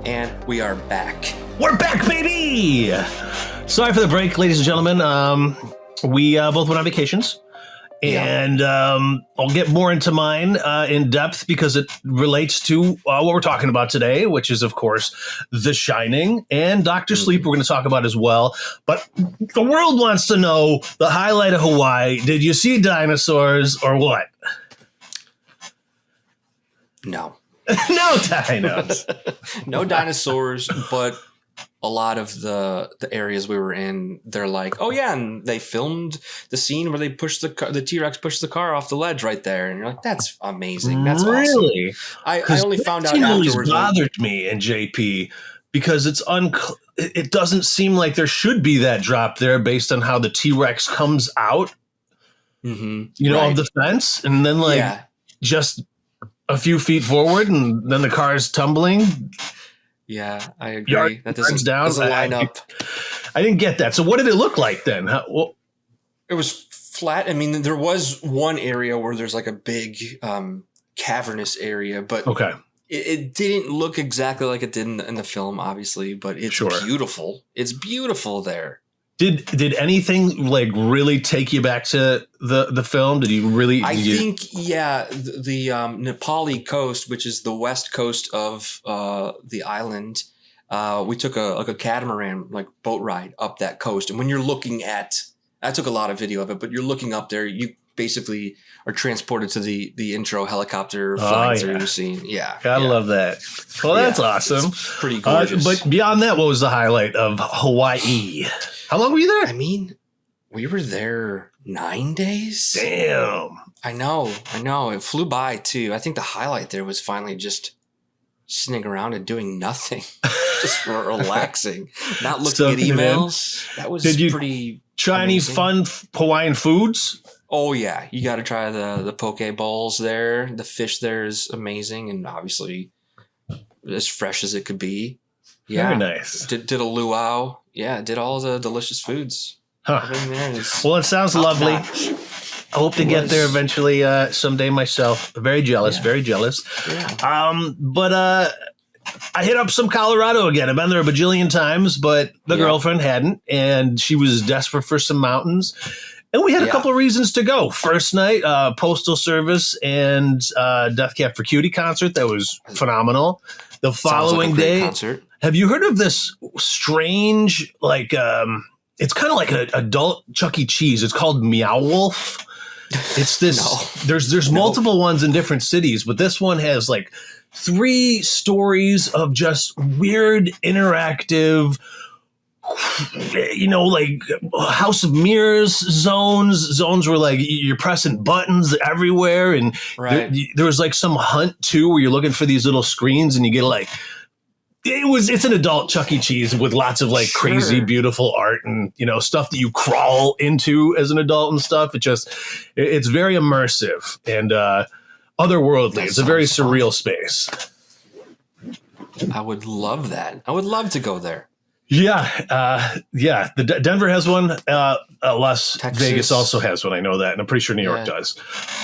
And we are back. We're back, baby! Sorry for the break, ladies and gentlemen. We both went on vacations. And I'll get more into mine in depth because it relates to what we're talking about today, which is, of course, The Shining and Dr. Sleep we're going to talk about as well. But the world wants to know the highlight of Hawaii. Did you see dinosaurs or what? No. No dinos. No dinosaurs, but a lot of the areas we were in, they're like, oh yeah, and they filmed the scene where they pushed the T-Rex pushed the car off the ledge right there, and you're like, that's amazing, that's really awesome. I only found out always afterwards. Bothered me in JP because it doesn't seem like there should be that drop there based on how the T-Rex comes out, of the fence, and then just a few feet forward, and then the car is tumbling. Yeah, I agree. That doesn't line up. I didn't get that. So what did it look like then? It was flat. I mean, there was one area where there's like a big cavernous area, but it didn't look exactly like it did in the film, obviously, but it's beautiful. It's beautiful there. Did anything like really take you back to the film? Did you really? I think the Nepali coast, which is the west coast of the island, we took a catamaran boat ride up that coast, and when you're looking at, I took a lot of video of it, but you're looking up there, you basically are transported to the intro helicopter flying through the scene. Yeah, gotta love that. Well, that's awesome. It's pretty gorgeous. But beyond that, what was the highlight of Hawaii? How long were you there? I mean, we were there 9 days. Damn. I know. It flew by, too. I think the highlight there was finally just sitting around and doing nothing. Just relaxing. Not looking at emails. That was pretty try any fun Hawaiian foods? Oh, yeah. You got to try the poke bowls there. The fish there is amazing and obviously as fresh as it could be. Yeah. Very nice. Did a luau. Yeah, did all the delicious foods. Huh. Well, it sounds lovely. Notch. I hope to get there eventually someday myself. Very jealous, very jealous. Yeah. But I hit up some Colorado again. I've been there a bajillion times, but the girlfriend hadn't, and she was desperate for some mountains. And we had a couple of reasons to go. First night, Postal Service and Death Cab for Cutie concert. That was phenomenal. The following day, concert. Have you heard of this strange, it's kind of like an adult Chuck E. Cheese. It's called Meow Wolf. It's this, there's multiple ones in different cities, but this one has 3 stories of just weird, interactive, House of Mirrors zones where you're pressing buttons everywhere. And there was some hunt too, where you're looking for these little screens and you get it's an adult Chuck E. Cheese with lots of crazy, beautiful art and, stuff that you crawl into as an adult and stuff. It's very immersive and otherworldly. It's a very surreal space. I would love that. I would love to go there. Yeah. Denver has one. Las Texas. Vegas also has one. I know that. And I'm pretty sure New York does.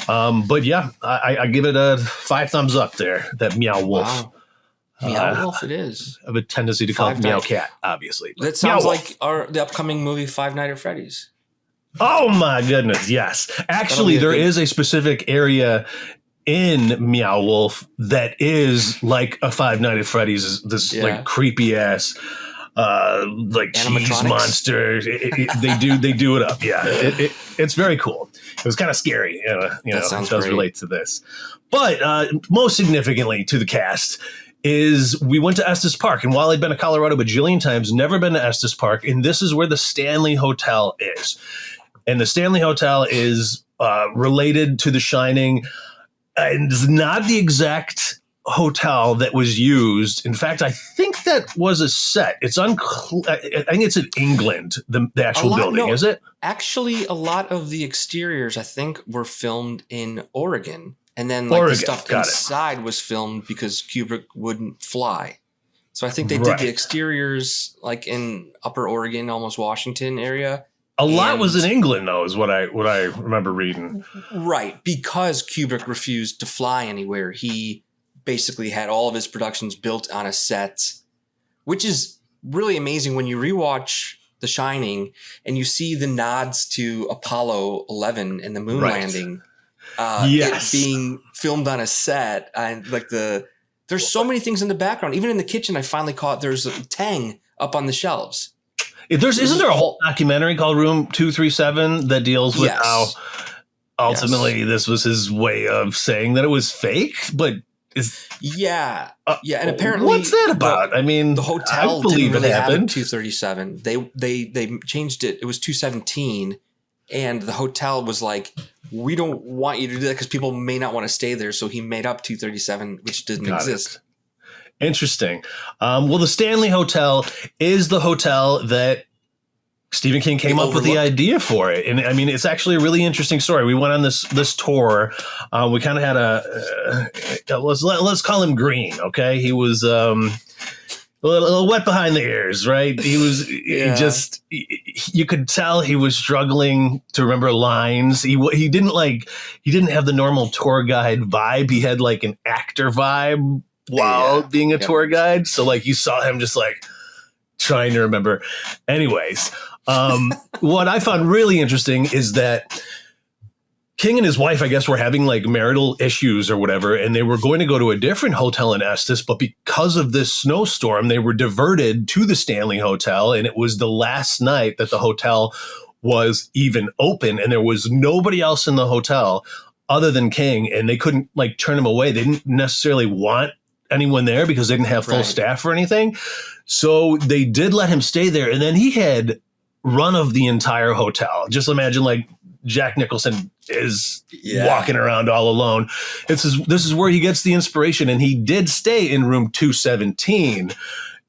But yeah, I give it a 5 thumbs up there. That Meow Wolf. Wow. Meow Wolf it is. I have a tendency to call it Meow Cat, obviously. That sounds like the upcoming movie Five Nights at Freddy's. Oh my goodness, yes. Actually, there is a specific area in Meow Wolf that is like a Five Nights at Freddy's, this creepy ass cheese monster. They do it up. Yeah, it's very cool. It was kind of scary. It does relate to this. But most significantly to the cast is we went to Estes Park. And while I'd been to Colorado a bajillion times, never been to Estes Park. And this is where the Stanley Hotel is. And the Stanley Hotel is related to The Shining. And it's not the exact hotel that was used. In fact, I think that was a set. It's I think it's in England, the actual building, is it? Actually, a lot of the exteriors, I think, were filmed in Oregon. And then the stuff inside was filmed because Kubrick wouldn't fly. So I think they did the exteriors in Upper Oregon, almost Washington area. A lot was in England, though, is what I remember reading. Right. Because Kubrick refused to fly anywhere. He basically had all of his productions built on a set which is really amazing when you rewatch The Shining and you see the nods to Apollo 11 and the moon landing. It being filmed on a set, and like there's so many things in the background. Even in the kitchen, I finally caught there's a Tang up on the shelves. Isn't there a whole documentary called Room 237 that deals with how ultimately this was his way of saying that it was fake? But and apparently, what's that about? The hotel didn't really have 237. They changed it. It was 217, and the hotel was like, we don't want you to do that because people may not want to stay there. So he made up 237, which didn't exist. Interesting. Well, the Stanley Hotel is the hotel that Stephen King came up with the idea for it. And it's actually a really interesting story. We went on this tour. We kind of had let's call him Green. Okay. He was a little wet behind the ears, right? He was you could tell he was struggling to remember lines. He didn't have the normal tour guide vibe. He had like an actor vibe while being a tour guide. So like you saw him just like trying to remember. Anyways, what I found really interesting is that King and his wife, I guess, were having like marital issues or whatever, and they were going to go to a different hotel in Estes, but because of this snowstorm, they were diverted to the Stanley Hotel, and it was the last night that the hotel was even open, and there was nobody else in the hotel other than King, and they couldn't like turn him away. They didn't necessarily want anyone there because they didn't have full staff or anything. So they did let him stay there, and then he had run of the entire hotel. Just imagine like Jack Nicholson is walking around all alone. This is where he gets the inspiration, and he did stay in room 217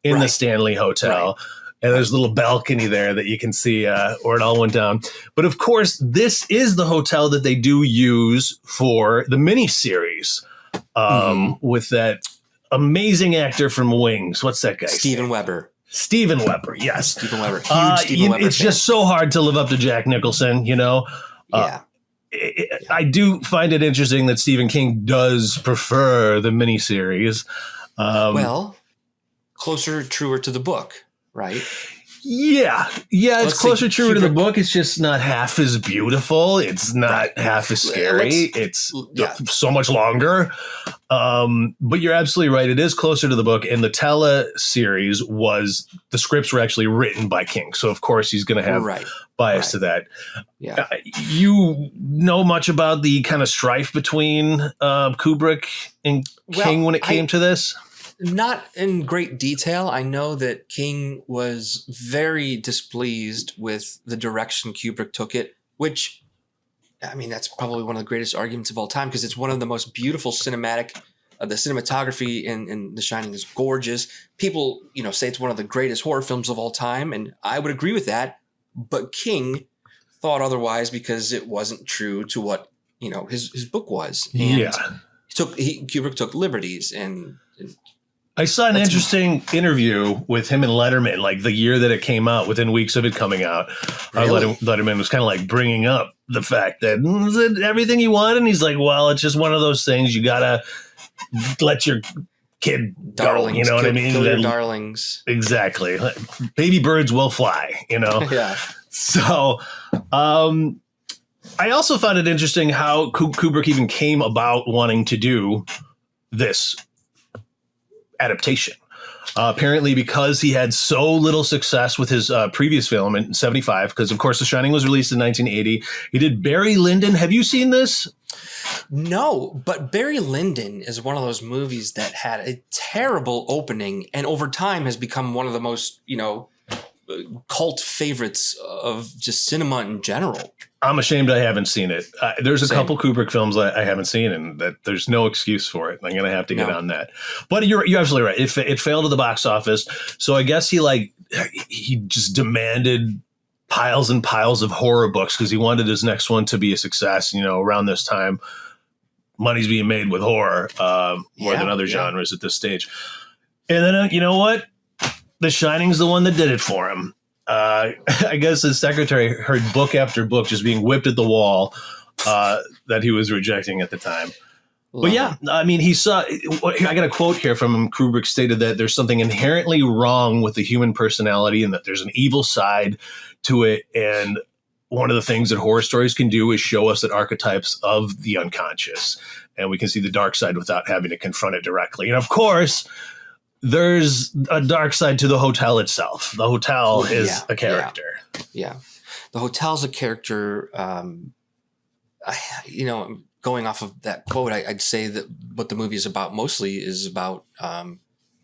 in the Stanley Hotel. Right. And there's a little balcony there that you can see where it all went down. But of course, this is the hotel that they do use for the miniseries with that amazing actor from Wings. What's that guy? Steven Weber. Steven Weber, yes. Steven Weber. Huge Steven Weber It's fan. just so hard to live up to Jack Nicholson, you know? I do find it interesting that Stephen King does prefer the miniseries. Well, closer, truer to the book, right? Yeah, it's closer, truer to the book. It's just not half as beautiful. It's not half as scary. It's so much longer. But you're absolutely right. It is closer to the book. And the tele-series the scripts were actually written by King. So, of course, he's going to have bias to that. Yeah. You know much about the kind of strife between Kubrick and King when it came to this? Not in great detail. I know that King was very displeased with the direction Kubrick took it, which, that's probably one of the greatest arguments of all time because it's one of the most beautiful cinematic. The cinematography in The Shining is gorgeous. People, say it's one of the greatest horror films of all time, and I would agree with that. But King thought otherwise because it wasn't true to what his book was. And Kubrick took liberties and I saw an interesting interview with him and Letterman, like the year that it came out, within weeks of it coming out. Really? Letterman was kind of like bringing up the fact that is it everything you want? And he's like, well, it's just one of those things. You got to let your kid go. You know what I mean? Kill your darlings. Exactly. Baby birds will fly, Yeah. So I also found it interesting how Kubrick even came about wanting to do this adaptation. Apparently because he had so little success with his previous film in 1975, because of course The Shining was released in 1980. He did Barry Lyndon. Have you seen this? No, but Barry Lyndon is one of those movies that had a terrible opening and over time has become one of the most, cult favorites of just cinema in general. I'm ashamed I haven't seen it. There's a couple Kubrick films I haven't seen, and that there's no excuse for it. I'm going to have to get on that. But you're absolutely right. It failed at the box office. So I guess he just demanded piles and piles of horror books because he wanted his next one to be a success. Around this time, money's being made with horror more than other genres at this stage. And then, you know what? The Shining's the one that did it for him. I guess his secretary heard book after book just being whipped at the wall that he was rejecting at the time. But yeah, I mean, I got a quote here from him. Kubrick stated that there's something inherently wrong with the human personality and that there's an evil side to it. And one of the things that horror stories can do is show us that archetypes of the unconscious, and we can see the dark side without having to confront it directly. And of course, there's a dark side to the hotel itself. The hotel is a character. Yeah. The hotel's a character. Going off of that quote, I'd say that what the movie is about mostly is about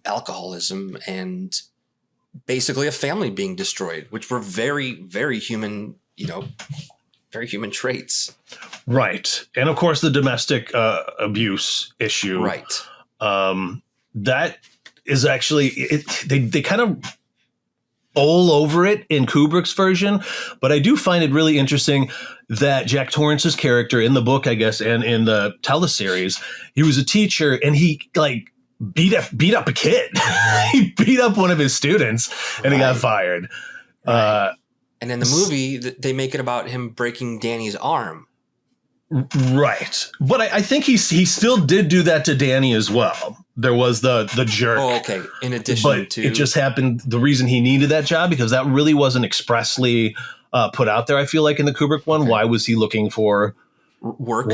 alcoholism and basically a family being destroyed, which were very, very human, very human traits. Right. And of course, the domestic abuse issue. Right. That is actually, they kind of all over it in Kubrick's version, but I do find it really interesting that Jack Torrance's character in the book, I guess, and in the teleseries, he was a teacher and he beat up a kid. He beat up one of his students and he got fired. Right. And in the movie, they make it about him breaking Danny's arm. Right. But I think he still did do that to Danny as well. There was the jerk. Oh, okay. In addition to... It just happened, the reason he needed that job, because that really wasn't expressly put out there, I feel like, in the Kubrick one. Okay. Why was he looking for work?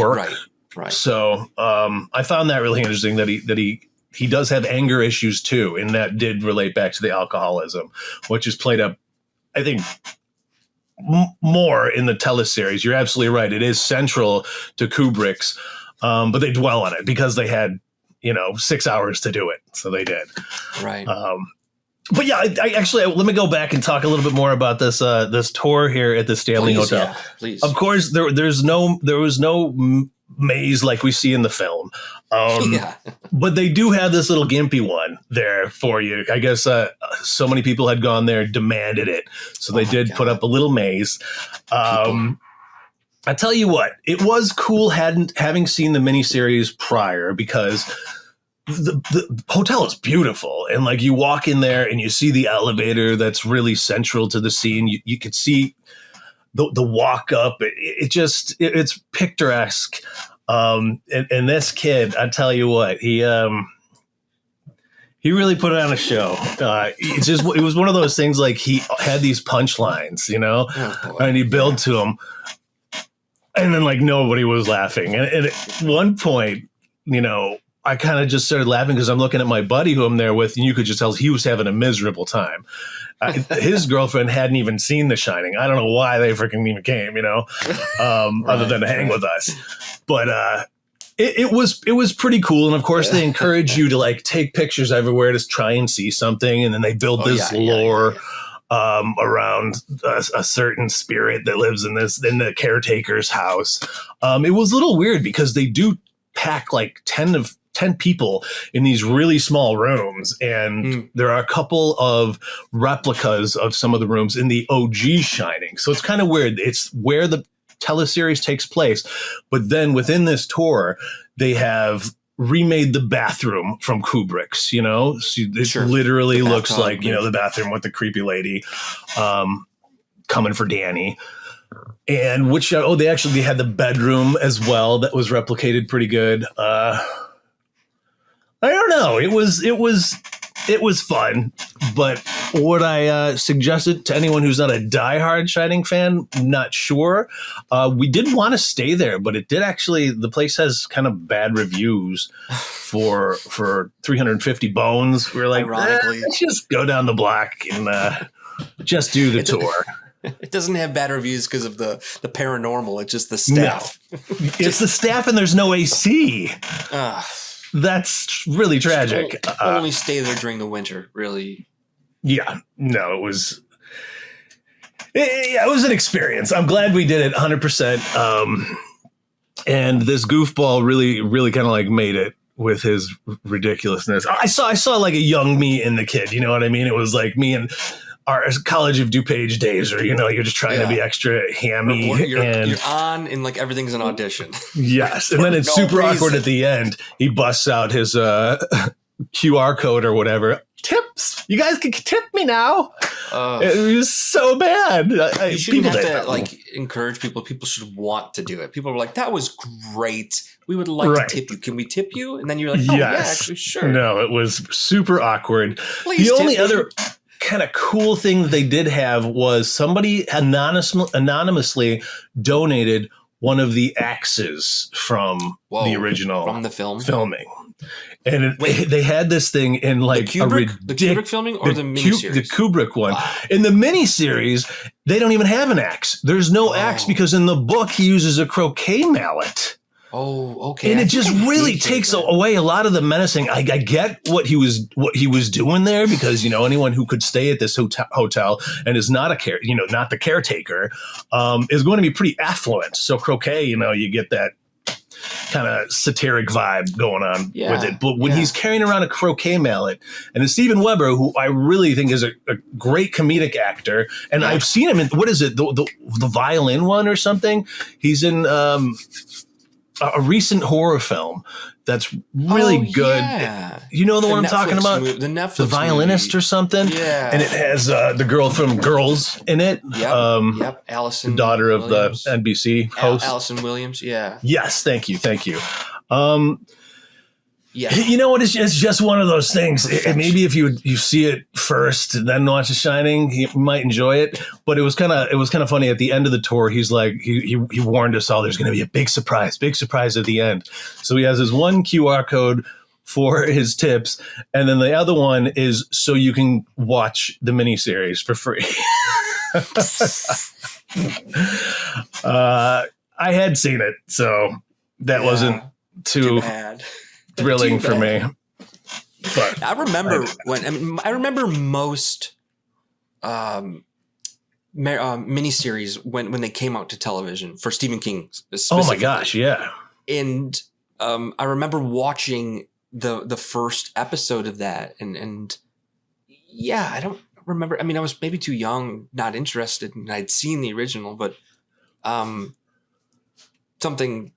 Right. So I found that really interesting that he does have anger issues too. And that did relate back to the alcoholism, which is played up, I think, more in the teleseries. You're absolutely right. It is central to Kubrick's, but they dwell on it because they had, 6 hours to do it. So they did. Right. But yeah, I actually, let me go back and talk a little bit more about this tour here at the Stanley Hotel. Yeah, please. Of course, there was no maze like we see in the film. But they do have this little gimpy one there for you. I guess so many people had gone there, demanded it. So they did put up a little maze. I tell you what, it was cool having seen the miniseries prior, because the hotel is beautiful. And like, you walk in there and you see the elevator that's really central to the scene. You could see the walk up. It's picturesque. And this kid, I tell you what, he really put on a show. It was one of those things, like, he had these punchlines, and he built to them. And then, like, nobody was laughing. And at one point, I kind of just started laughing because I'm looking at my buddy who I'm there with, and you could just tell he was having a miserable time. His girlfriend hadn't even seen The Shining. I don't know why they freaking even came, other than to hang with us. But it was pretty cool. And of course, they encourage you to, like, take pictures everywhere to try and see something. And then they build this lore around a certain spirit that lives in the caretaker's house. It was a little weird because they do pack like 10 people in these really small rooms. And there are a couple of replicas of some of the rooms in the OG Shining. So it's kind of weird. It's where the teleseries takes place. But then within this tour, they have remade the bathroom from Kubrick's, so it literally looks like, the bathroom with the creepy lady coming for Danny. And they actually had the bedroom as well that was replicated pretty good. I don't know. It was fun, but would I suggest it to anyone who's not a diehard Shining fan? Not sure. We did want to stay there, but it did actually. The place has kind of bad reviews for 350 bones. We were like, let's just go down the block and just do the tour. It doesn't have bad reviews because of the paranormal. It's just the staff. No. It's the staff, and there's no AC. That's really tragic. Only stay there during the winter, really. Yeah, no, it was an experience. I'm glad we did it 100%. And this goofball really, really kind of like made it with his ridiculousness. I saw like a young me in the kid. You know what I mean? It was like me and our College of DuPage days, or you're just trying to be extra hammy. You're on, and like everything's an audition. Yes, and then it's super awkward at the end. He busts out his QR code or whatever. tips. You guys can tip me now. It was so bad. You shouldn't have to like encourage people. People should want to do it. People were like, "That was great. We would like to tip you. Can we tip you?" And then you're like, "Oh yeah, actually, sure." No, it was super awkward. Please the only other kind of cool thing that they did have was somebody anonymously donated one of the axes from the original from the filming. And they had this thing in like the Kubrick filming or the miniseries? The Kubrick one. Wow. In the miniseries, they don't even have an axe. There's no axe because in the book he uses a croquet mallet. Oh, okay. And it just really takes away a lot of the menacing. I get what he was doing there because anyone who could stay at this hotel and is not not the caretaker is going to be pretty affluent. So croquet, you get that kind of satiric vibe going on with it. But when he's carrying around a croquet mallet, and it's Steven Weber, who I really think is a great comedic actor, and I've seen him in, what is it, the violin one or something? He's in a recent horror film that's really good. Yeah. You know the one I'm talking about? The Netflix The Violinist movie. Or something? Yeah. And it has the girl from Girls in it. Yep. Allison the daughter Williams. Of the NBC host. Allison Williams, yeah. Yes, thank you. Yeah. You know what? It's just one of those things. Maybe if you see it first and then watch The Shining, you might enjoy it. But it was kind of funny at the end of the tour. He's like, he warned us all. There's going to be a big surprise at the end. So he has his one QR code for his tips, and then the other one is so you can watch the miniseries for free. I had seen it, so that wasn't too bad. Thrilling for me. But I remember most miniseries when they came out to television for Stephen King specifically. Oh my gosh, yeah. And I remember watching the first episode of that and I don't remember. I mean, I was maybe too young, not interested, and I'd seen the original, but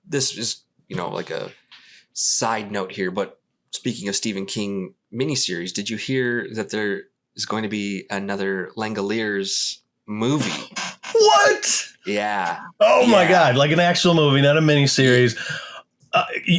this is like a side note here, but speaking of Stephen King miniseries, did you hear that there is going to be another Langoliers movie? What? Yeah. Oh my God! Like an actual movie, not a miniseries.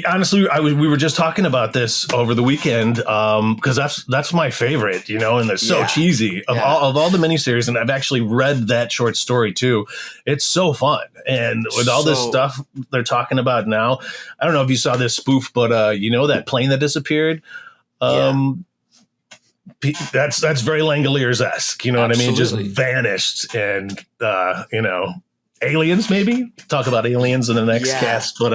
Honestly, we were just talking about this over the weekend because that's my favorite, and they're so cheesy of all the miniseries. And I've actually read that short story too. It's so fun, and with all this stuff they're talking about now, I don't know if you saw this spoof, but that plane that disappeared. That's very Langoliers-esque. You know what I mean? Just vanished, and aliens, maybe talk about aliens in the next cast, but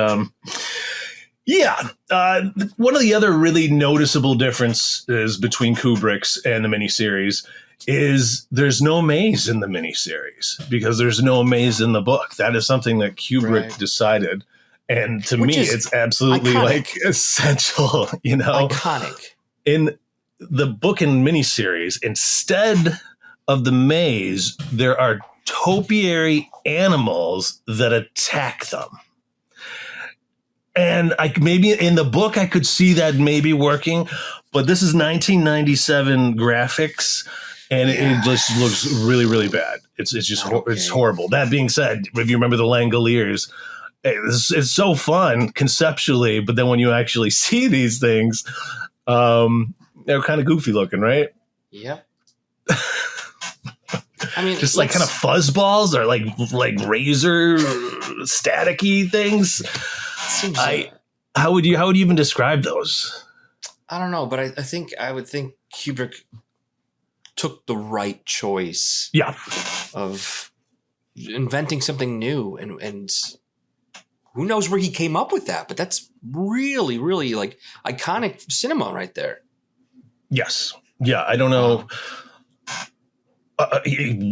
one of the other really noticeable differences between Kubrick's and the miniseries is there's no maze in the miniseries because there's no maze in the book. That is something that Kubrick decided, and to me it's absolutely iconic. Essential. Iconic. In the book and miniseries, instead of the maze, there are topiary animals that attack them. And maybe in the book I could see that maybe working, but this is 1997 graphics, and it just looks really, really bad. It's it's horrible. That being said, if you remember the Langoliers, it's so fun conceptually, but then when you actually see these things, they're kind of goofy looking, right? Yep. I mean, just like kind of fuzz balls or like razor staticky things. How would you even describe those? I don't know, but I think Kubrick took the right choice. Yeah. Of inventing something new, and who knows where he came up with that, but that's really, really like iconic cinema right there. Yes. Yeah. I don't know.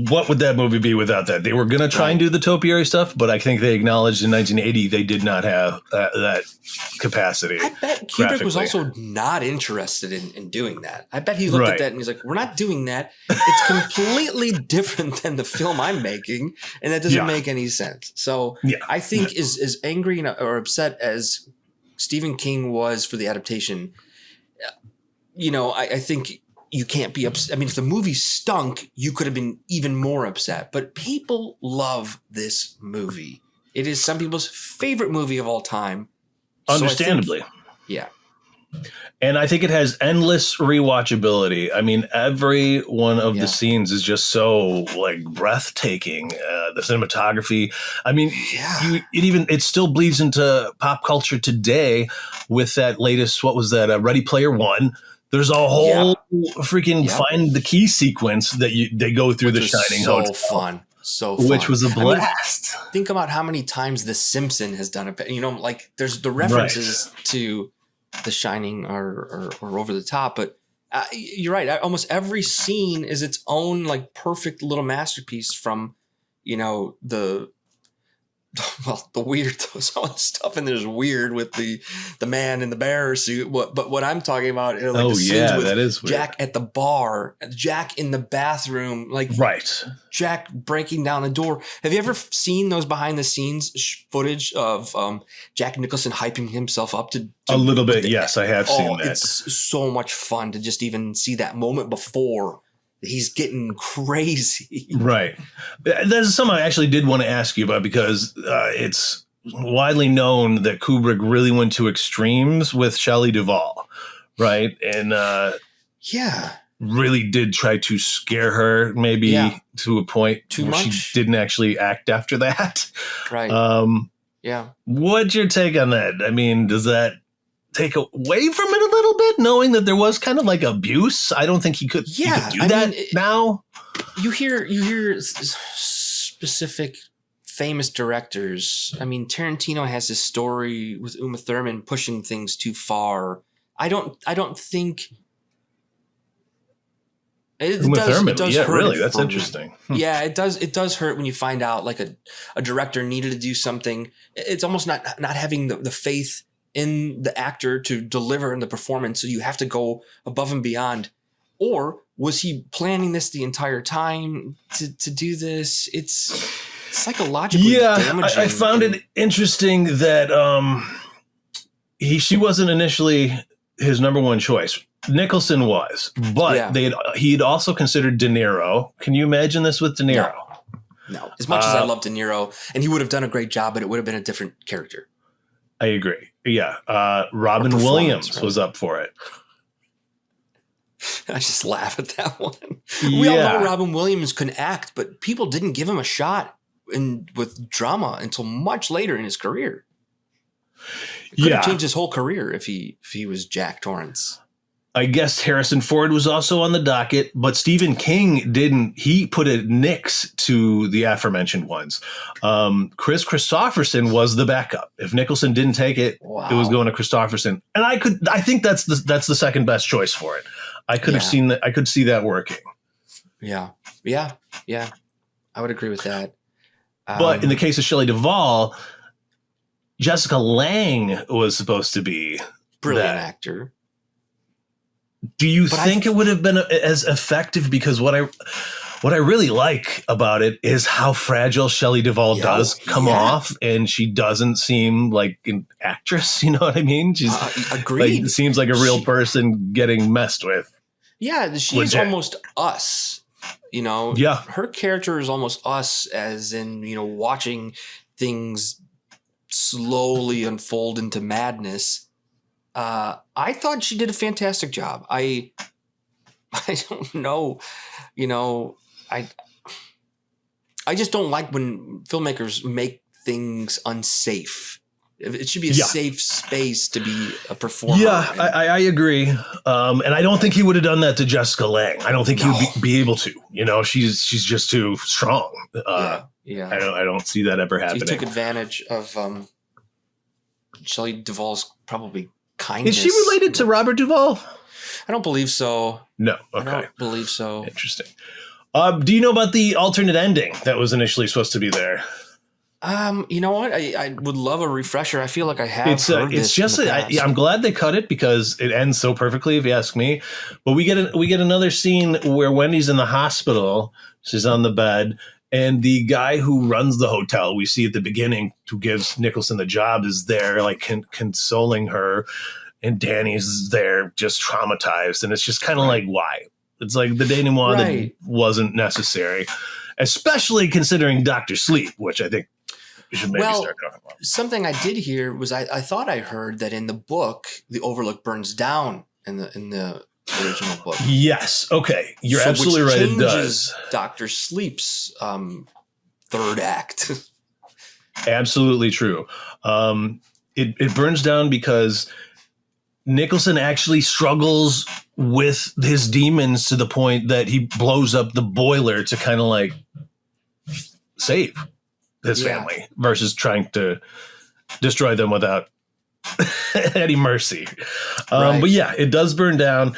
What would that movie be without that? They were going to try and do the topiary stuff, but I think they acknowledged in 1980 they did not have that capacity. I bet Kubrick was also not interested in doing that. I bet he looked at that and he's like, we're not doing that. It's completely different than the film I'm making, and that doesn't make any sense. So I think as angry or upset as Stephen King was for the adaptation, I think you can't be upset. I mean, if the movie stunk, you could have been even more upset. But people love this movie. It is some people's favorite movie of all time. Understandably. Yeah. And I think it has endless rewatchability. I mean, every one of the scenes is just so like breathtaking. The cinematography. I mean, it still bleeds into pop culture today with that latest. What was that? Ready Player One. There's a whole freaking find the key sequence that they go through the Shining Hotel. So fun. Which was a blast. I mean, think about how many times The Simpsons has done it. You know, like there's the references to The Shining are over the top, but you're right. Almost every scene is its own like perfect little masterpiece from, you know, the weird, some of the stuff in there is weird with the man in the bear suit. But what I'm talking about is like the scenes with that is weird. Jack at the bar, Jack in the bathroom, like Jack breaking down the door. Have you ever seen those behind the scenes footage of Jack Nicholson hyping himself up to a little bit? Yes, I have seen that. It's so much fun to just even see that moment before he's getting crazy. Right. There's something I actually did want to ask you about because it's widely known that Kubrick really went to extremes with Shelley Duvall, right? And really did try to scare her maybe to a point where she didn't actually act after that. Right. What's your take on that? I mean, does that take away from it a little bit, knowing that there was kind of like abuse? I don't think he could do that now. You hear specific famous directors. I mean, Tarantino has this story with Uma Thurman pushing things too far. I don't think it does hurt. Really, that's interesting. Yeah, it does hurt when you find out like a director needed to do something. It's almost not having the faith in the actor to deliver in the performance, so you have to go above and beyond. Or was he planning this the entire time to do this? It's psychologically damaging. I found it interesting that she wasn't initially his number one choice. Nicholson was, but he'd also considered De Niro. Can you imagine this with De Niro? No. As much as I love De Niro, and he would have done a great job, but it would have been a different character. I agree. Yeah. Robin Williams was up for it. I just laugh at that one. We all know Robin Williams can act, but people didn't give him a shot with drama until much later in his career. It could have changed his whole career if he was Jack Torrance. I guess Harrison Ford was also on the docket, but Stephen King didn't. He put a nix to the aforementioned ones. Chris Christopherson was the backup. If Nicholson didn't take it, it was going to Christopherson. And I think that's the second best choice for it. I could have seen that. I could see that working. Yeah. I would agree with that. But in the case of Shelley Duvall, Jessica Lange was supposed to be brilliant actor. Do you think it would have been as effective? Because what I really like about it is how fragile Shelley Duvall does come off, and she doesn't seem like an actress. You know what I mean? She's agreed. Like, seems like a real person getting messed with. Yeah, she's almost us. You know, her character is almost us, as in, you know, watching things slowly unfold into madness. I thought she did a fantastic job. I don't know, you know, I just don't like when filmmakers make things unsafe. It should be a safe space to be a performer. Yeah, I agree. And I don't think he would have done that to Jessica Lange. I don't think he would be able to. You know, she's just too strong. I don't see that ever happening. He took advantage of Shelley Duvall's probably kindness. Is she related to Robert Duvall? I don't believe so. No. Okay. I don't believe so. Interesting. Do you know about the alternate ending that was initially supposed to be there? You know what? I would love a refresher. I feel like I have. It's just I'm glad they cut it because it ends so perfectly, if you ask me. But we get another scene where Wendy's in the hospital. She's on the bed, and the guy who runs the hotel, we see at the beginning, who gives Nicholson the job, is there like consoling her, and Danny's there just traumatized, and it's just kind of like, why? It's like the denouement Right. that wasn't necessary, especially considering Dr. Sleep, which I think we should maybe start talking about. Something I did hear was I thought I heard that in the book, the Overlook burns down in the original book. Yes. Okay. You're absolutely right. It does. Dr. Sleep's third act. Absolutely true. It burns down because Nicholson actually struggles with his demons to the point that he blows up the boiler to kind of like save his family versus trying to destroy them without any mercy. Right. But yeah, it does burn down,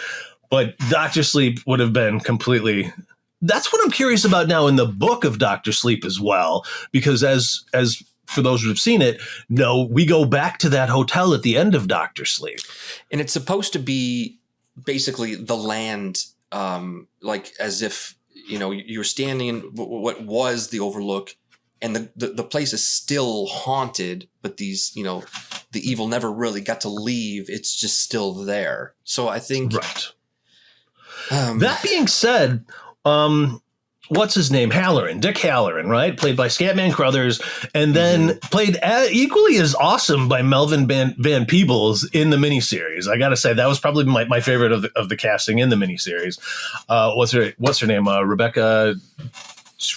but Dr. Sleep would have been completely... That's what I'm curious about now in the book of Dr. Sleep as well, because as for those who've seen it, no, we go back to that hotel at the end of Dr. Sleep. And it's supposed to be basically the land, like as if, you're standing in what was the Overlook, and the place is still haunted, but these, the evil never really got to leave. It's just still there. So I think... Right. That being said... what's his name? Dick Halloran, right? Played by Scatman Crothers, and then played equally as awesome by Melvin Van Peebles in the miniseries. I got to say, that was probably my favorite of the casting in the miniseries. What's her name? Rebecca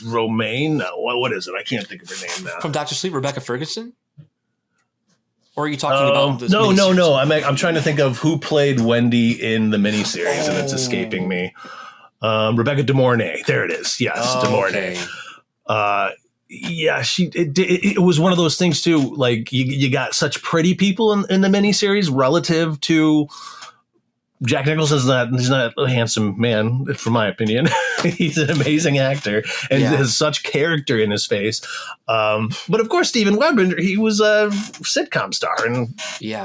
Romaine? No, what is it? I can't think of her name now. From Dr. Sleep, Rebecca Ferguson? Or are you talking about this? No. I'm trying to think of who played Wendy in the miniseries, and it's escaping me. Rebecca De Mornay. There it is. Yes, De Mornay. Okay. Yeah, it was one of those things too. Like you got such pretty people in the miniseries relative to Jack Nicholson's he's not a handsome man, from my opinion. He's an amazing actor and has such character in his face. But of course, Steven Webb, he was a sitcom star, and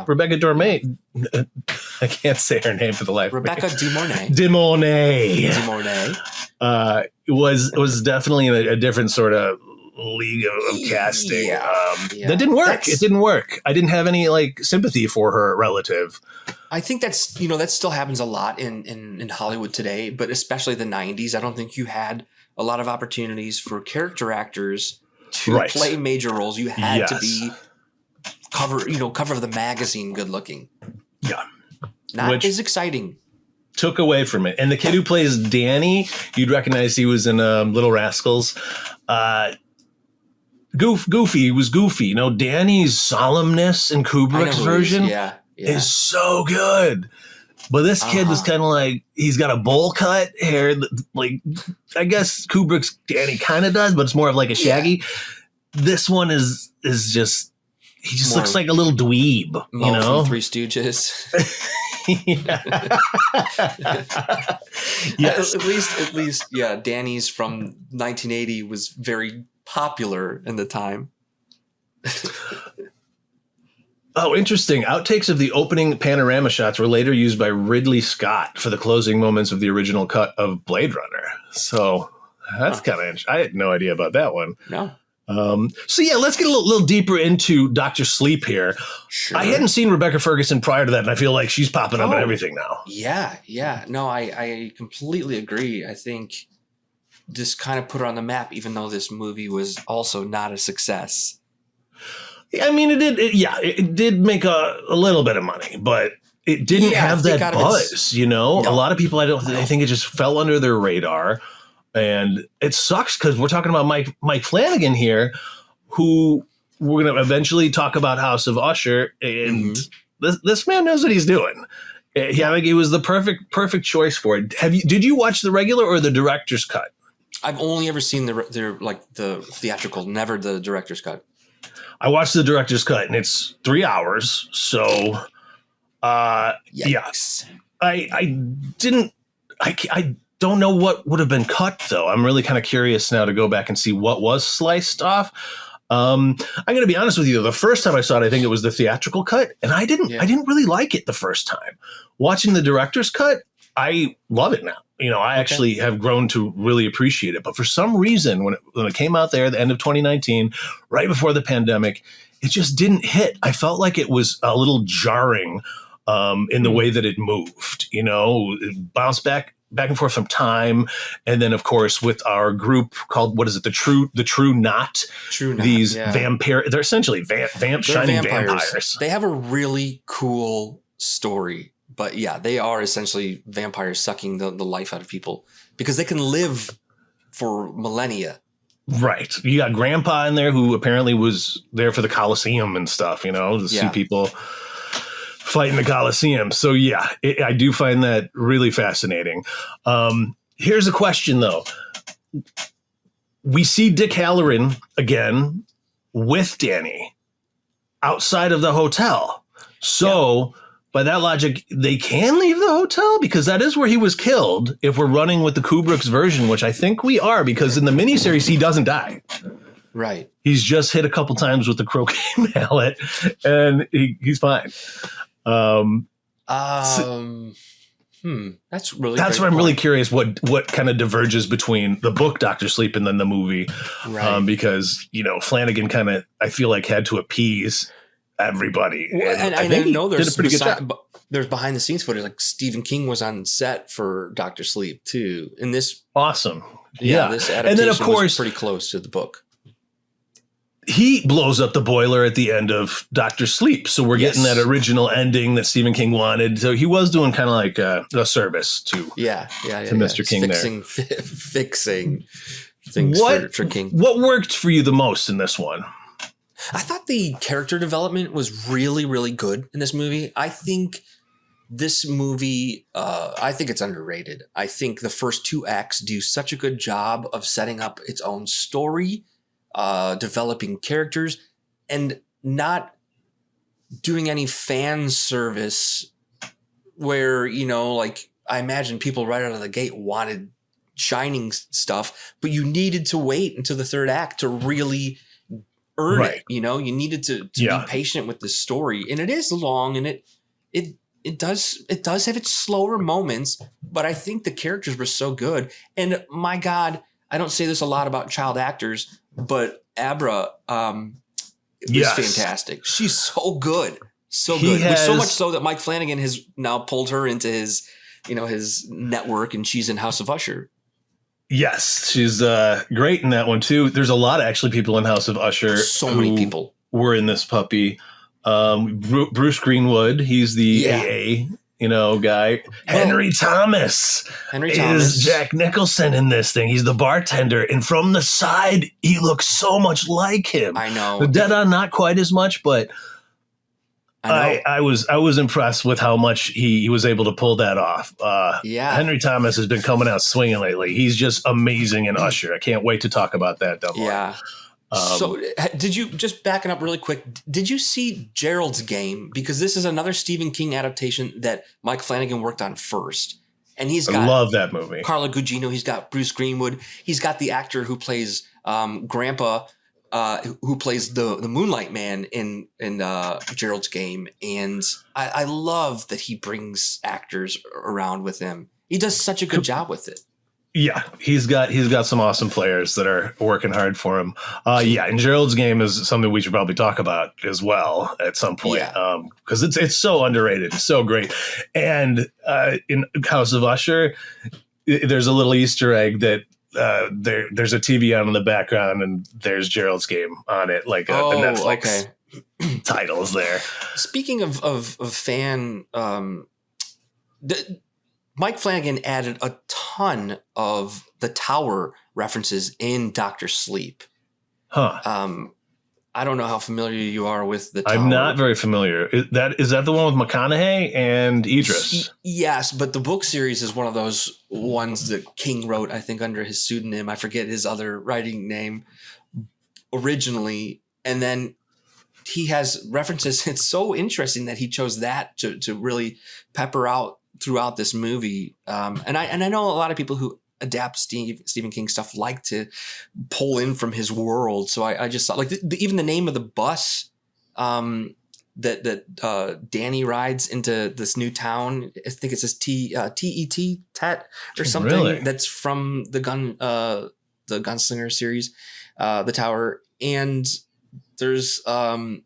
Rebecca De Mornay. I can't say her name for the life. Rebecca De Mornay. De Mornay. De Mornay. Was definitely a different sort of league of casting. That didn't work. It didn't work. I didn't have any sympathy for her relative. I think that still happens a lot in Hollywood today, but especially the 90s. I don't think you had a lot of opportunities for character actors to play major roles. You had to be cover of the magazine good looking. Yeah. Not as exciting. Took away from it. And the kid who plays Danny, you'd recognize he was in Little Rascals. Goofy. He was goofy. Danny's solemnness in Kubrick's version is so good. But this kid was kind of he's got a bowl cut hair. I guess Kubrick's Danny kind of does, but it's more of a shaggy. This one is just, he just looks like a little dweeb, from Three Stooges. Yes. At least, Danny's from 1980 was very popular in the time. Oh, interesting. Outtakes of the opening panorama shots were later used by Ridley Scott for the closing moments of the original cut of Blade Runner. So that's kind of interesting. I had no idea about that one. No. So let's get a little deeper into Dr. Sleep here. Sure. I hadn't seen Rebecca Ferguson prior to that, and I feel like she's popping up in everything now. Yeah. No, I completely agree. I think this kind of put her on the map, even though this movie was also not a success. I mean, it did make a little bit of money, but it didn't have that buzz, No. A lot of people, I think it just fell under their radar. And it sucks because we're talking about Mike Flanagan here, who we're going to eventually talk about House of Usher. And this man knows what he's doing. I think he was the perfect choice for it. Did you watch the regular or the director's cut? I've only ever seen the theatrical, never the director's cut. I watched the director's cut, and it's 3 hours. So, Yikes. I don't know what would have been cut, though. I'm really kind of curious now to go back and see what was sliced off. I'm going to be honest with you. The first time I saw it, I think it was the theatrical cut, and I didn't really like it the first time. Watching the director's cut, I love it now. I actually have grown to really appreciate it. But for some reason, when it came out there at the end of 2019, right before the pandemic, it just didn't hit. I felt like it was a little jarring in the way that it moved. It bounced back back and forth from time, and then of course with our group called, what is it, the true knot. These vampire, they're essentially shining vampires. They have a really cool story, but yeah, they are essentially vampires sucking the life out of people because they can live for millennia. Right. You got Grandpa in there who apparently was there for the Coliseum and stuff, to see people fight in the Coliseum. So yeah, I do find that really fascinating. Here's a question though. We see Dick Halloran again with Danny outside of the hotel. So by that logic, they can leave the hotel because that is where he was killed. If we're running with the Kubrick's version, which I think we are, because in the miniseries, he doesn't die. Right. He's just hit a couple times with the croquet mallet and he's fine. That's really, that's what I'm really curious. What kind of diverges between the book Dr. Sleep and then the movie, right. Because Flanagan kind of, I feel like, had to appease everybody. And I know there's a pretty good job. There's behind the scenes footage, like Stephen King was on set for Dr. Sleep too. In this, awesome, this adaptation and then of course was pretty close to the book. He blows up the boiler at the end of Dr. Sleep. So we're getting that original ending that Stephen King wanted. So he was doing kind of like a service to Mr. King fixing things for King. What worked for you the most in this one? I thought the character development was really, really good in this movie. I think this movie, I think it's underrated. I think the first 2 acts do such a good job of setting up its own story, developing characters, and not doing any fan service where, like I imagine people right out of the gate wanted Shining stuff, but you needed to wait until the 3rd act to really earn it. You needed to be patient with this story, and it is long, and it does have its slower moments, but I think the characters were so good. And my God, I don't say this a lot about child actors, but Abra is fantastic. She's so good. So good. So much so that Mike Flanagan has now pulled her into his network, and she's in House of Usher. Yes, she's great in that one too. There's a lot of actually people in House of Usher. So many people were in this puppy. Bruce Greenwood, he's the AA, guy. Henry Thomas is Jack Nicholson in this thing. He's the bartender, and from the side, he looks so much like him. I know. The dead on, not quite as much, but I was impressed with how much he was able to pull that off. Henry Thomas has been coming out swinging lately. He's just amazing in Usher. I can't wait to talk about that. So did you, just backing up really quick, did you see Gerald's Game? Because this is another Stephen King adaptation that Mike Flanagan worked on first. And I love that movie. Carla Gugino. He's got Bruce Greenwood. He's got the actor who plays Grandpa, who plays the Moonlight Man in Gerald's Game. And I love that he brings actors around with him. He does such a good job with it. Yeah, he's got some awesome players that are working hard for him. And Gerald's Game is something we should probably talk about as well at some point. Because it's so underrated, it's so great. And in House of Usher, there's a little Easter egg that there's a TV on in the background, and there's Gerald's Game on it, like the Netflix titles there. Speaking of fan, Mike Flanagan added a ton of the Tower references in Dr. Sleep. I don't know how familiar you are with the Tower. I'm not very familiar. Is that the one with McConaughey and Idris? Yes, but the book series is one of those ones that King wrote, I think, under his pseudonym. I forget his other writing name originally. And then he has references. It's so interesting that he chose that to really pepper out throughout this movie. And I know a lot of people who adapt Stephen King stuff like to pull in from his world. So I just thought, like, even the name of the bus that Danny rides into this new town, I think it says Tet or something. Really? That's from the Gunslinger series, the Tower. And there's I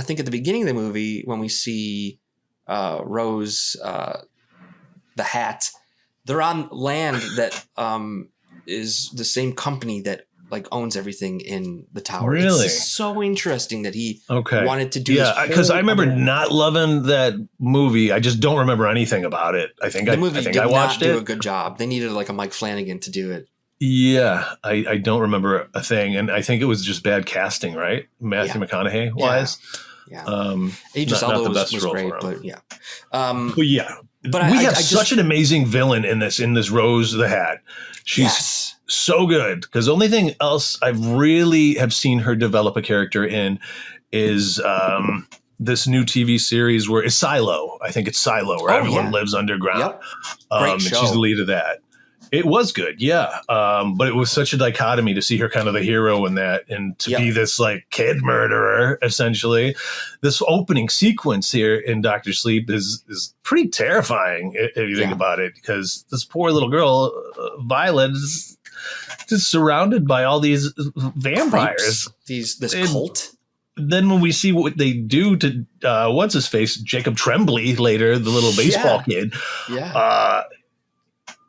think at the beginning of the movie when we see Rose, the hat, They're on land that is the same company that like owns everything in the tower. Really? It's so interesting that he Okay. wanted to do this. Yeah, because I remember not loving that movie. I just don't remember anything about it. I think the movie I think did I watched not do it. a good job. They needed like a Mike Flanagan to do it. Yeah, I don't remember a thing, and I think it was just bad casting, right? Matthew McConaughey wise. Yeah. Idris Elba was great, but yeah. But yeah, but we have such an amazing villain in this Rose the Hat. She's so good, because the only thing else I really have seen her develop a character in is this new TV series where it's Silo. I think it's Silo, where everyone lives underground. Yep. Great show. And she's the lead of that. It was good, yeah. But it was such a dichotomy to see her kind of the hero in that, and to be this like kid murderer, essentially. This opening sequence here in Dr. Sleep is pretty terrifying if you think about it, because this poor little girl, Violet, is just surrounded by all these vampires. This cult. Then when we see what they do to what's his face, Jacob Tremblay later, the little baseball kid. Yeah.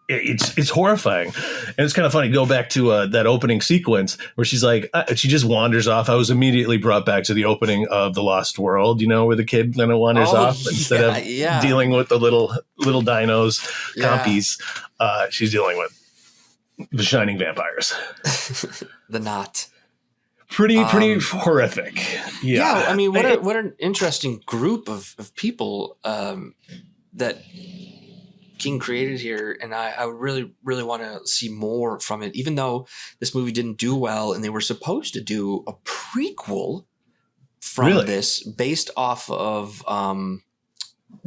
It's horrifying. And it's kind of funny. Go back to that opening sequence where she's like, she just wanders off. I was immediately brought back to the opening of The Lost World, where the kid kind of wanders off instead of dealing with the little dinos, compies. She's dealing with the shining vampires. The Knot. Pretty horrific. Yeah. I mean, what an interesting group of people that King created here, and I would really, really want to see more from it, even though this movie didn't do well, and they were supposed to do a prequel from this based off of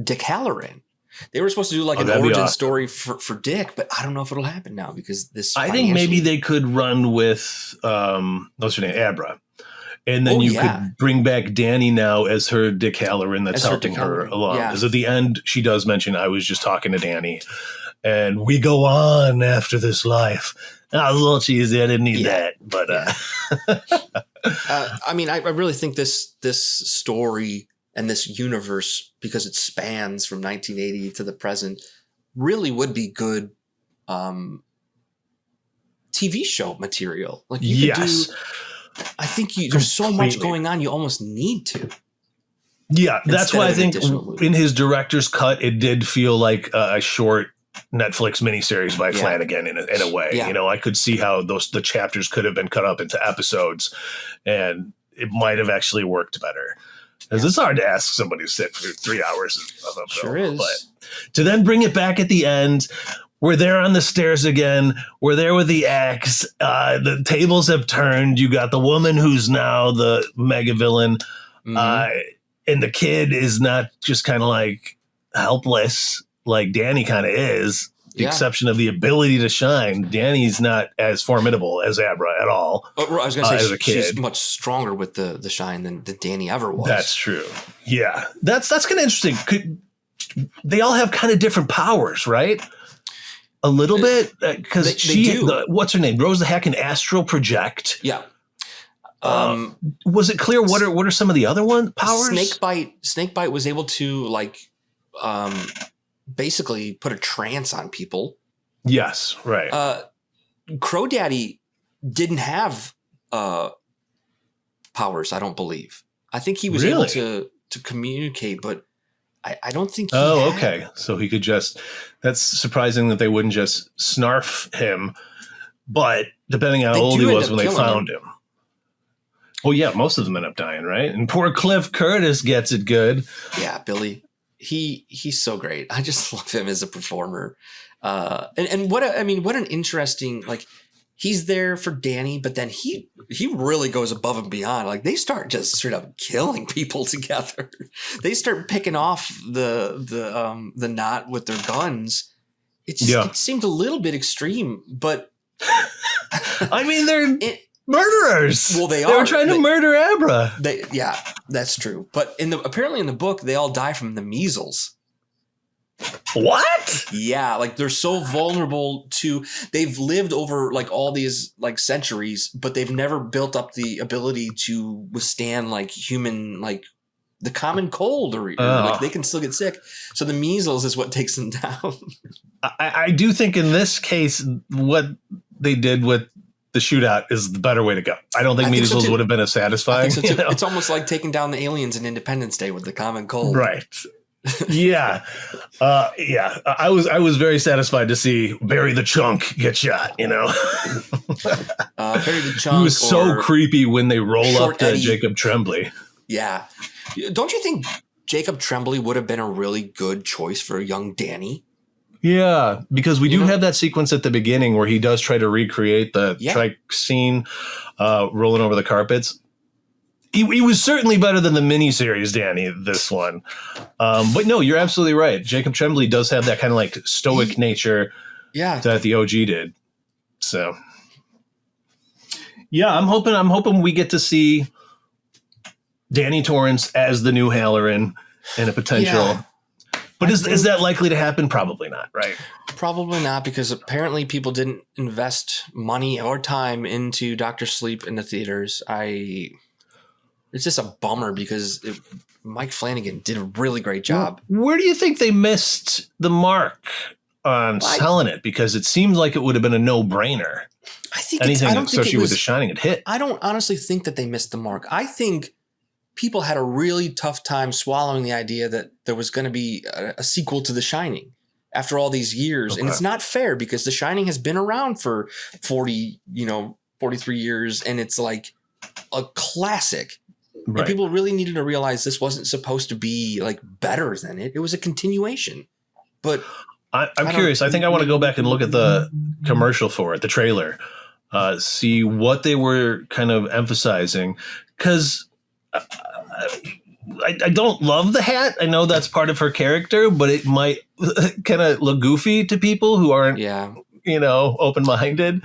Dick Halloran. They were supposed to do like an origin story for Dick, but I don't know if it'll happen now because this. I think maybe they could run with what's her name, Abra. And then could bring back Danny now as her Dick Halloran that's helping her along. Because at the end, she does mention, I was just talking to Danny. And we go on after this life. I was a little cheesy. I didn't need that. But I mean, I really think this story and this universe, because it spans from 1980 to the present, really would be good TV show material. Like you could do... I think there's so much going on, you almost need to. Yeah, that's why I think in his director's cut, it did feel like a short Netflix miniseries by Flanagan in a way. Yeah. I could see how the chapters could have been cut up into episodes, and it might have actually worked better. Because it's hard to ask somebody to sit for 3 hours of a film. Sure is. But to then bring it back at the end... We're there on the stairs again. We're there with the axe. The tables have turned. You got the woman who's now the mega villain. And the kid is not just kind of like helpless like Danny kind of is. The exception of the ability to shine. Danny's not as formidable as Abra at all. I was going to say she's much stronger with the shine than Danny ever was. That's true. Yeah. That's kind of interesting. They all have kind of different powers, right? A little bit, because what's her name? Rose the Heck can astral project. Yeah. Was it clear what are some of the other powers? Snakebite was able to basically put a trance on people. Yes, right. Crow Daddy didn't have powers, I don't believe. I think he was able to communicate, but I don't think he had. Okay. So he could just... That's surprising that they wouldn't just snarf him. But depending on how old he was when they found him. Well, yeah, most of them end up dying, right? And poor Cliff Curtis gets it good. Yeah, Billy. He's so great. I just love him as a performer. And what an interesting... He's there for Danny, but then he really goes above and beyond. Like they start just straight up killing people together. They start picking off the knot with their guns. It seemed a little bit extreme, but I mean they're murderers. Well, they were trying to murder Abra. That's true. But apparently in the book they all die from the measles. What? Yeah, they're so vulnerable to... They've lived over all these centuries, but they've never built up the ability to withstand human the common cold, or like they can still get sick. So the measles is what takes them down. I do think in this case, what they did with the shootout is the better way to go. I don't think measles would have been as satisfying. So it's almost like taking down the aliens in Independence Day with the common cold. Right. Yeah. I was very satisfied to see Barry the Chunk get shot, Barry the Chunk. He was so creepy when they roll up to Eddie. Jacob Tremblay. Yeah. Don't you think Jacob Tremblay would have been a really good choice for young Danny? Yeah, because we do have that sequence at the beginning where he does try to recreate the trike scene rolling over the carpets. He was certainly better than the miniseries Danny, this one. But no, you're absolutely right. Jacob Tremblay does have that kind of like stoic nature that the OG did. So, yeah, I'm hoping we get to see Danny Torrance as the new Halloran and a potential. Yeah. But is that likely to happen? Probably not, right? Probably not, because apparently people didn't invest money or time into Dr. Sleep in the theaters. It's just a bummer because Mike Flanagan did a really great job. Where do you think they missed the mark on selling it? Because it seemed like it would have been a no-brainer. I think anything associated with The Shining had hit. I don't honestly think that they missed the mark. I think people had a really tough time swallowing the idea that there was going to be a sequel to The Shining after all these years. Okay. And it's not fair because The Shining has been around for 43 years, and it's like a classic. Right. And people really needed to realize this wasn't supposed to be like better than it. It was a continuation. But I'm curious. I think I want to go back and look at the commercial for it, the trailer, see what they were kind of emphasizing. Because I don't love the hat. I know that's part of her character, but it might kind of look goofy to people who aren't, open-minded.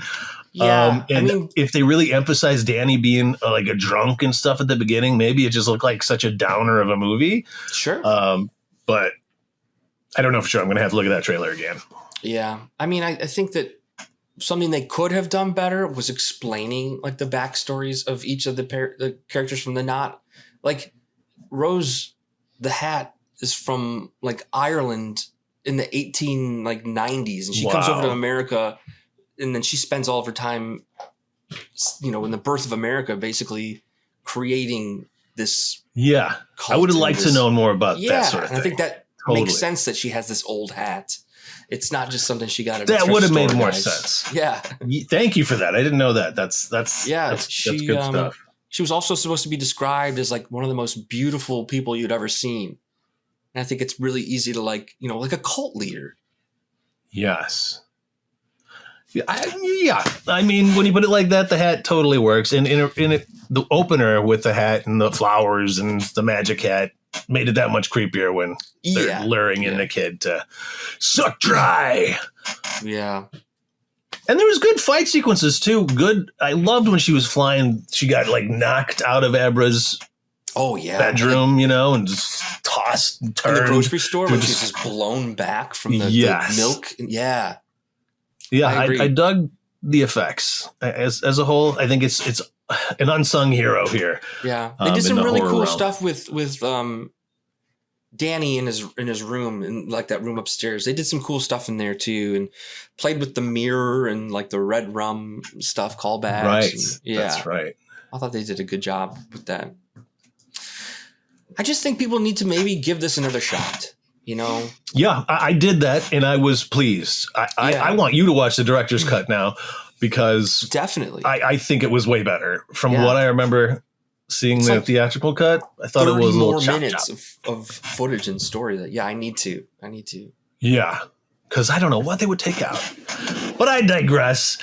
Yeah, if they really emphasize Danny being like a drunk and stuff at the beginning, maybe it just looked like such a downer of a movie. Sure. But I don't know for sure. I'm going to have to look at that trailer again. Yeah. I think that something they could have done better was explaining like the backstories of each of the characters from the Knot. Like Rose the Hat is from like Ireland in the 1890s, and she comes over to America. And then she spends all of her time, in the birth of America, basically creating this. Yeah. I would have liked to know more about that sort of thing. And I think that makes sense that she has this old hat. It's not just something she got at a thrift store. That would have made more guys. Sense. Yeah. Thank you for that. I didn't know that. That's good stuff. She was also supposed to be described as like one of the most beautiful people you'd ever seen. And I think it's really easy to like a cult leader. Yes. I mean, when you put it like that, the hat totally works. And the opener with the hat and the flowers and the magic hat made it that much creepier when they're luring in the kid to suck dry. Yeah. And there was good fight sequences too. Good. I loved when she was flying. She got like knocked out of Abra's bedroom, and just tossed and turned. In the grocery store when she's just blown back from the milk. Yeah. Yeah, I dug the effects as a whole. I think it's an unsung hero here. Yeah, they did some really cool stuff with Danny in his room, and like that room upstairs. They did some cool stuff in there too, and played with the mirror and like the red rum stuff, callbacks. Right, that's right. I thought they did a good job with that. I just think people need to maybe give this another shot. Yeah, I did that and I was pleased. I want you to watch the director's cut now because definitely I think it was way better from what I remember seeing the theatrical cut. I thought it was a little more minutes of footage and story that I need to. Yeah, because I don't know what they would take out, but I digress.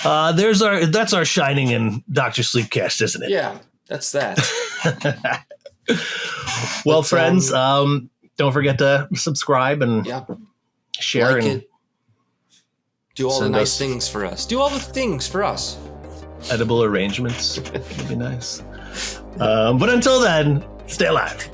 That's our Shining and Dr. Sleep cast, isn't it? Yeah, that's that. Well, friends, don't forget to subscribe and share and do all the nice things for us. Do all the things for us. Edible arrangements would be nice. But until then, stay alive.